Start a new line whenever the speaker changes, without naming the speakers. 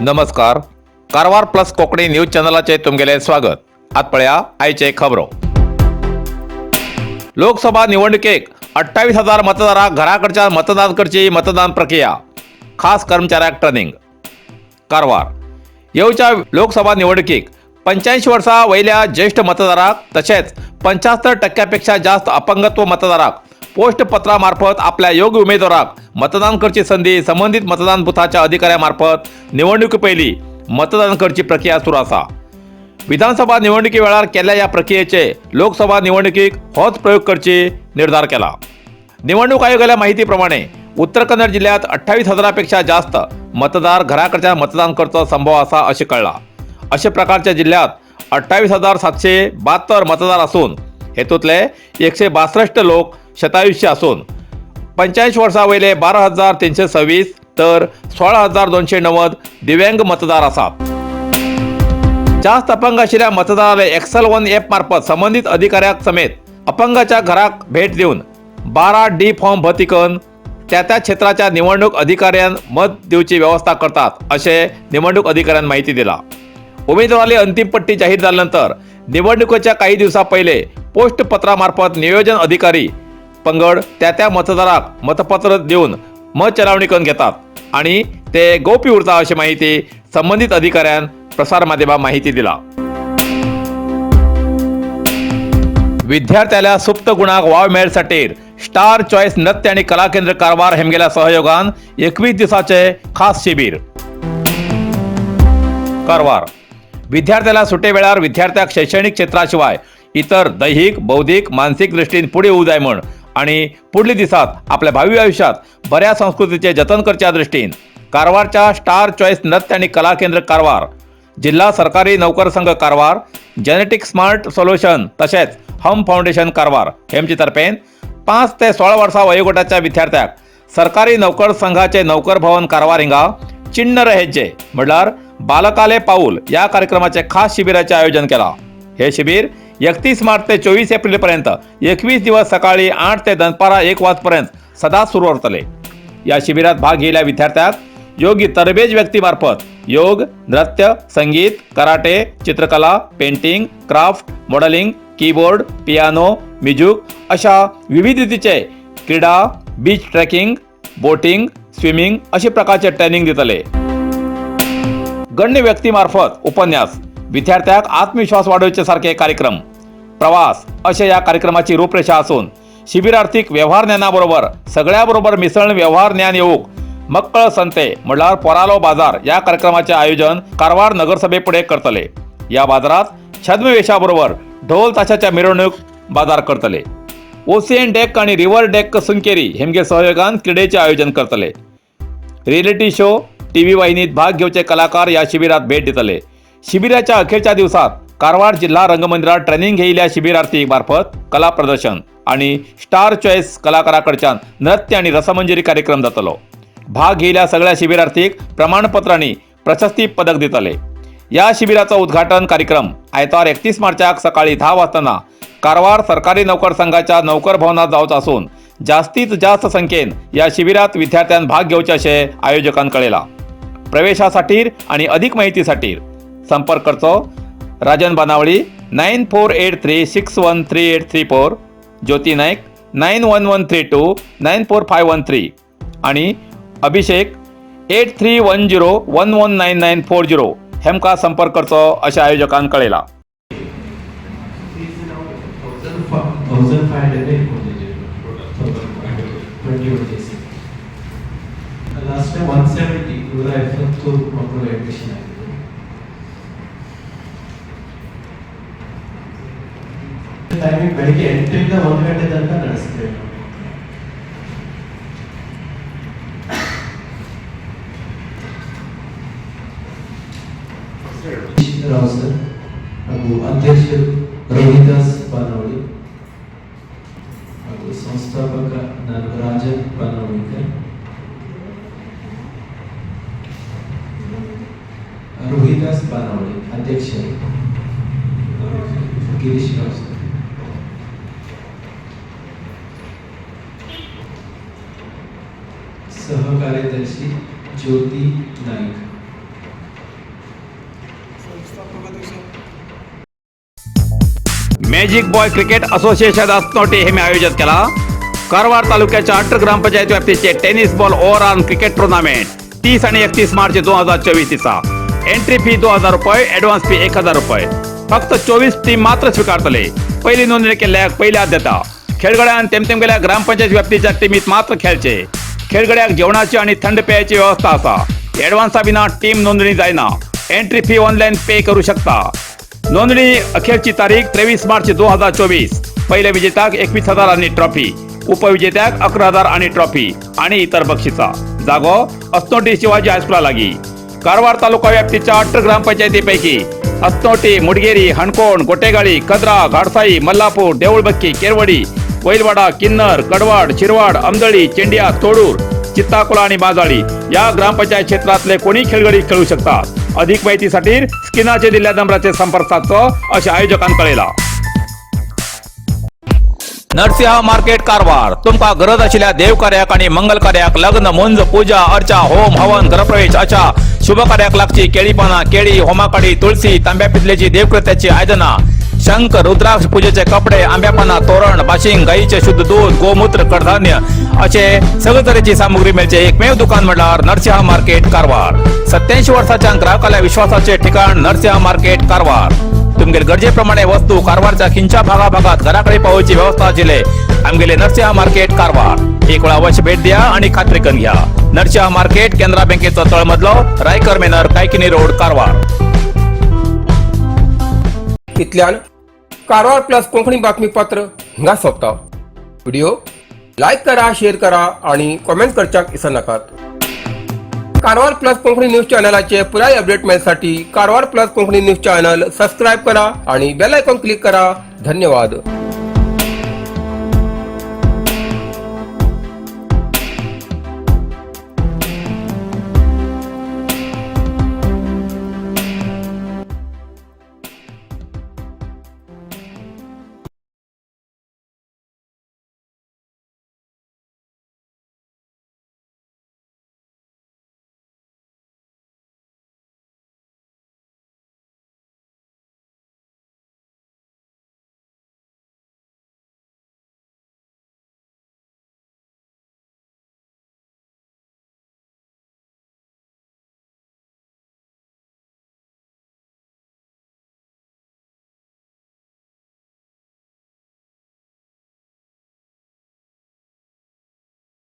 नमस्कार. Karwar plus Konkani news चॅनलाचे तुमगेले स्वागत. आत पळया आयचे खबरो. लोकसभा निवडणुकेक 28,000 मतदारांक घराकडच्या मतदान करची मतदान प्रक्रिया. खास कर्मचाऱ्याक ट्रेनिंग. कारवार येवच्या लोकसभा निवडणुकीक 85 वर्सां वयल्या ज्येष्ठ मतदारांक तशेंच 75% जास्त अपंगत्व मतदारांक पोस्ट पत्रा मार्फत आपल्या योग्य उमेदवाराक मतदान करची संधी संबंधित मतदान बुथाच्या अधिकाऱ्या मार्फत निवडणुकी पयली मतदान करची प्रक्रिया सुरू आसा. विधानसभा निवडणुकी वेळार केल्ल्या या प्रक्रियेचे लोकसभा निवडणुकीक होच प्रयोग करची निर्धार केला. निवडणूक आयोगाच्या माहिती प्रमाणे उत्तर कन्नड जिल्ह्यात 28,000पेक्षा जास्त मतदार घराकडच्या मतदान करचो संभव आसा अशें कळला. अशा प्रकारच्या जिल्ह्यात 28,772 मतदार असून हेतूंतले 162 लोक शतायुष्य असून 85 वर्सां वयले 12,326 तर 16,290 दिव्यांग मतदार आसात. जास्त अपंग आशिल्ल्या मतदाराले एक्सेल वन ॲप मार्फत संबंधित अधिकाऱ्याक समेत अपंगाच्या घराक भेट दिवन 12D फॉर्म भरती करून त्या क्षेत्राच्या निवडणूक अधिकाऱ्यान मत दिवची व्यवस्था करतात असे निवडणूक अधिकाऱ्यान माहिती दिला. उमेदवाराली अंतिम पट्टी जाहीर झाल्यानंतर निवडणुकीच्या काही दिवसा पहिले पोस्ट पत्रामार्फत नियोजन अधिकारी पंगड त्या मतदाराक मतपत्र देऊन मत चलावणी करून घेतात आणि ते गोपी उरता अशी माहिती संबंधित अधिकाऱ्यान प्रसार माध्यमांक माहिती दिला. विद्यार्थ्याला सुप्त गुणाक वाव मेळसाठी स्टार चॉईस नृत्य आणि कला केंद्र कारवार हेमगेल्या सहयोगान 21 दिवसाचे खास शिबिर. कारवार विद्यार्थ्याला सुटे वेळार विद्यार्थ्याक शैक्षणिक क्षेत्राशिवाय इतर दैहिक बौद्धिक मानसिक दृष्टीन पुढे येऊ जाय म्हण आणि पुढल्या दिसात आपल्या भावी आयुष्यात बऱ्या संस्कृतीचे जतन करच्या दृष्टीन कारवारच्या स्टार चॉईस नृत्य आणि कला केंद्र कारवार, जिल्हा सरकारी नौकर संघ कारवार, जेनेटिक स्मार्ट सोल्युशन तसेच हम फाउंडेशन कारवार हेमचे तर्फेन 5 ते 16 वर्सां वयोगटाच्या विद्यार्थ्याक सरकारी नौकर संघाचे नौकर भवन कारवार हिंगा चिन्न रहेजे म्हणल्यार बालकाले पाऊल या कार्यक्रमाचे खास शिबिराचे आयोजन केला. हे शिबिर 31 मार्च ते 24 एप्रिल पर्यंत 21 दिवस सकाळी 8 ते दनपारा 1 वाजपर्यंत सदांच सुरू उरतले. या शिबिरात भाग घेतलेल्या विद्यार्थ्याक योग्य तरबेज व्यक्तीमार्फत योग, नृत्य, संगीत, कराटे, चित्रकला, painting, craft, modelling, keyboard, piano, music अशा विविधतेचे क्रीडा, बीच ट्रेकिंग, बोटिंग, स्विमिंग अशा प्रकारचे ट्रेनिंग दितले. गण्य व्यक्तीमार्फत उपन्यास, विद्यार्थ्याक आत्मविश्वास वाढवचे सारखे कार्यक्रम, प्रवास अशा या कार्यक्रमाची रूपरेषा असून शिबिरार्थीक व्यवहार ज्ञानाबरोबर सगळ्याबरोबर मिसळून व्यवहार ज्ञान येऊक मक्कळ संते म्हणल्यार पोरालो बाजार या कार्यक्रमाचे आयोजन कारवार नगरसभेपुढे करतले. या बाजारात छद्मवेशाबरोबर ढोल ताशाच्या मिरवणूक बाजार करतले. ओसियन डेक आणि रिव्हर डेक सुंकेरी हेमगे सहयोगान क्रीडेचे आयोजन करतले. रिएलिटी शो, टीव्ही वाहिनीत भाग घेवचे कलाकार या शिबिरात भेट दितले. शिबिराच्या अखेरच्या दिवसात कारवार जिल्हा रंगमंदिरात ट्रेनिंग घेयल्या शिबिरार्थी मार्फत कला प्रदर्शन आणि स्टार चॉईस कलाकाराकडच्यान नृत्य आणि रसमंजरी कार्यक्रम जातलो. भाग घेयल्या सगळ्या शिबिरार्थीक प्रमाणपत्रांनी प्रशस्ती पदक दितले. या शिबिराचा उद्घाटन कार्यक्रम आयतार 31 मार्चाक सकाळी 10 वाजता कारवार सरकारी नौकर संघाच्या नौकर भवनात जावचा असून जास्तीत जास्त संख्येन या शिबिरात विद्यार्थ्यांनी भाग घेवचे असे आयोजकांन कळयला. प्रवेशासाठी आणि अधिक माहितीसाठी संपर्क करचो राजन बानावळी 9483613834, ज्योती नाईक 911329 94513 आणि अभिषेक 8310119940 हेमका संपर्क करचो अशे आयोजकांन कळयला.
Last time 170 ಇವರ ಎಫೆಕ್ಟ್ ಮಕ್ಕಳು ಅಡ್ಮಿಷನ್ ಆಗಿದೆ. ಟೈಮಿಂಗ್ ಬೆಳಿಗ್ಗೆ 8 ರಿಂದ 1 ಗಂಟೆ ತನಕ ನಡೆಸ್ತೇವೆ. ರಾವ್ ಸರ್ ಹಾಗೂ ಅಧ್ಯಕ್ಷರು ರೋಹಿದಾಸ್ ಬಾನವಳಿ ಹಾಗೂ ಸಂಸ್ಥಾಪಕ ರಾಜನ್ ಬಾನವಳಿಕರ್, रोहिदास बानावळे अध्यक्ष गिरीश राव सर, सहकार्यदर्शी Jyoti Naik,
magic boy cricket association Asnoti हेमी आयोजित केला. कारवार तालुक्याच्या 8 ग्रामपंचायत व्याप्तीचे tennis ball overarm cricket tournament 30 आणि 31 मार्च 2024 दिसा. एंट्री फी 2000 रुपये, ऍडव्हान्स फी 1000 रुपये. फक्त 24 टीम मात्र स्वीकारतले. पहिली नोंदणी केल्ल्याक पयली आद्यता. खेळगड्यान तेमतेम गेल्या ग्रामपंचायत व्याप्तीच्या टीमीत मात्र खेळचे. खेळगड्याक जेवणाची आणि थंड पेयाची व्यवस्था असा. ऍडव्हान्सा विना टीम नोंदणी जायना. एंट्री फी ऑनलाईन पे करू शकता. नोंदणी अखेरची तारीख 23 मार्च 2024. पहिल्या विजेत्याक 21,000 आणि ट्रॉफी, उपविजेत्याक 11,000 आणि ट्रॉफी आणि इतर बक्षिसा. जागो अस्नोटी शिवाजी हायस्कुला लागी. कारवार तालुका व्याप्तीच्या 8 ग्रामपंचायतीपैकी अस्नोटी, मुडगेरी, हणकोण, गोटेगाळी, कद्रा, घाडसाई, मल्लापूर, देऊळबक्की, केरवडी, वैलवाडा, किन्नर, कडवाड, शिरवाड, अमदळी, चेंडिया, तोडूर, चित्ताकुला आणि बाजाळी या ग्रामपंचायत क्षेत्रातले कोणी खेळगडी खेळू शकतात. अधिक माहितीसाठी स्किनाचे दिल्ल्या नंबराचे संपर्क साधचो असे आयोजकांनी कळयला. नरसिंह मार्केट कारवार तुमका गरज असलेल्या देवकार्याक आणि मंगल कार्याक, लग्न, मुंज, पूजा, अर्चा, होम, हवन, गृहप्रवेश अशा शुभ कार्याक लागची केळी पाना, केळी, होमाकडी, तुळशी, तांब्या पितलेची देवकृत्याची आयदना, शंख, रुद्राक्ष पूजेचे कपडे, आंब्यापाना, तोरण, बाशिंग, गाईचे शुद्ध दूध, गोमूत्र, कडधान्य असे सगळे तऱ्हेची सामुग्री मिळते. एकमेव दुकान म्हणल्यार नरसिंह मार्केट कारवार. 87 वर्षाच्या ग्राहकाला विश्वासाचे ठिकाण नरसिंह मार्केट कारवार. तुमगेर गरजेप्रमाणे वस्तू कारवारच्या खिंच्या भागाभागात घराकडे पावोची व्यवस्था आशिल्ले आमगेले नरसिंह मार्केट कारवार. एक वेळा अवश्य भेट द्या आणि खात्री करून घ्या. नरसिंह मार्केट केंद्रा बँकेचो तळमजलो, रायकर मेनर, कायकिनी रोड, कारवार.
इतल्यान कारवार प्लस कोंकणी बातमीपत्र हिंगा सोंपता. व्हिडिओ लाईक करा, शेअर करा आणि कमेंट करच्याक विसरू नाकात. कारवार प्लस कोंकणी न्यूज चॅनलाचे पुराय अपडेट मिळण्यासाठी Karwar plus Konkani news channel subscribe करा आणि बेल आयकॉन क्लिक करा. धन्यवाद.